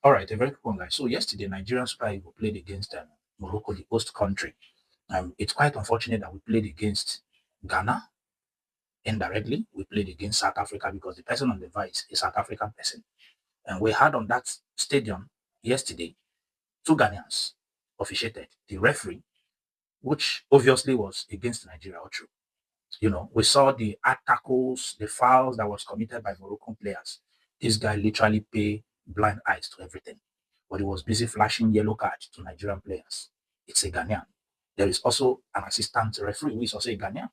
All right, a very quick one, guys. So yesterday, Nigerian Super Eagles played against Morocco, the host country. It's quite unfortunate that we played against Ghana indirectly. We played against South Africa because the person on the vice is a South African person. And we had on that stadium yesterday two Ghanaians officiated. The referee, which obviously was against Nigeria, or true. We saw the tackles, the fouls that was committed by Moroccan players. This guy literally pay blind eyes to everything, but he was busy flashing yellow cards to Nigerian players. It's a Ghanaian. There is also an assistant referee who is also a Ghanaian.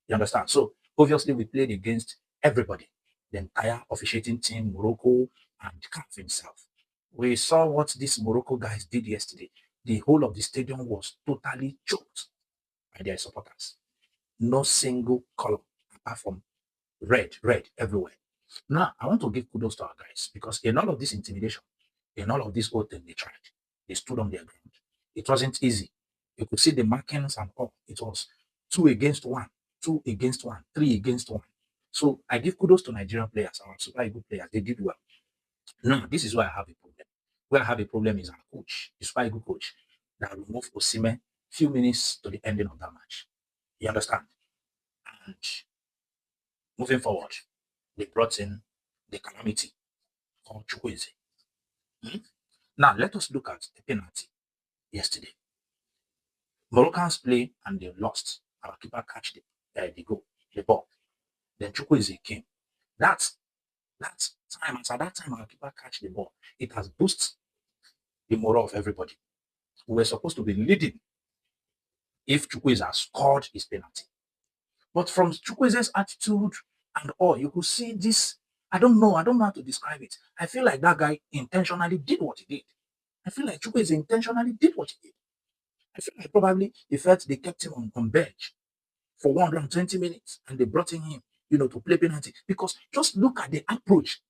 You understand? So obviously we played against everybody, the entire officiating team, Morocco and CAF himself. We saw what these Morocco guys did yesterday. The whole of the stadium was totally choked by their supporters. No single color apart from red everywhere. Now, I want to give kudos to our guys because in all of this intimidation, in all of this whole thing they tried, they stood on their ground. It wasn't easy. You could see the markings and all. It was 2 against 1, 2 against 1, 3 against 1. So I give kudos to Nigerian players, our Super Eagles players. They did well. Now, this is where I have a problem. Where I have a problem is our coach, the Super Eagles coach, that removed Osimhen few minutes to the ending of that match. You understand? And moving forward, they brought in the calamity called Chukwueze. Now, let us look at the penalty yesterday. Moroccans play and they lost. Our keeper catch the goal, the ball. Then Chukwueze came. That time, at that time, our keeper catch the ball. It has boosted the morale of everybody. We were supposed to be leading if Chukwueze has scored his penalty. But from Chukwueze's attitude and all, you could see this. I don't know how to describe it. I feel like that guy intentionally did what he did. I feel like Chukwueze intentionally did what he did. I feel like probably he felt they kept him on bench for 120 minutes and they brought in him, to play penalty. Because just look at the approach.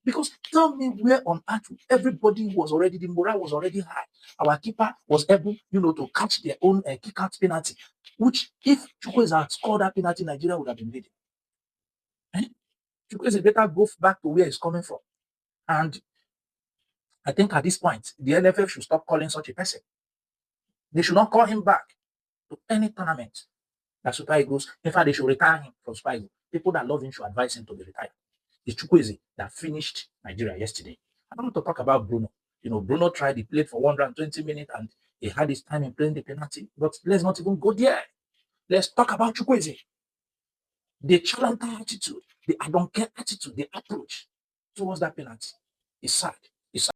Because tell me where on earth everybody was already, the morale was already high. Our keeper was able, to catch their own kick-out penalty, which if Chukwueze had scored that penalty, Nigeria would have been leading. Chukwueze better go back to where he's coming from. And I think at this point, the NFF should stop calling such a person. They should not call him back to any tournament that Super Eagles. In fact, they should retire him from Super Eagles. People that love him should advise him to be retired. It's Chukwueze that finished Nigeria yesterday. I don't want to talk about Bruno. Bruno tried, he played for 120 minutes and he had his time in playing the penalty. But let's not even go there. Let's talk about Chukwueze. The challenger attitude, the I don't care attitude, the approach towards that penalty is sad.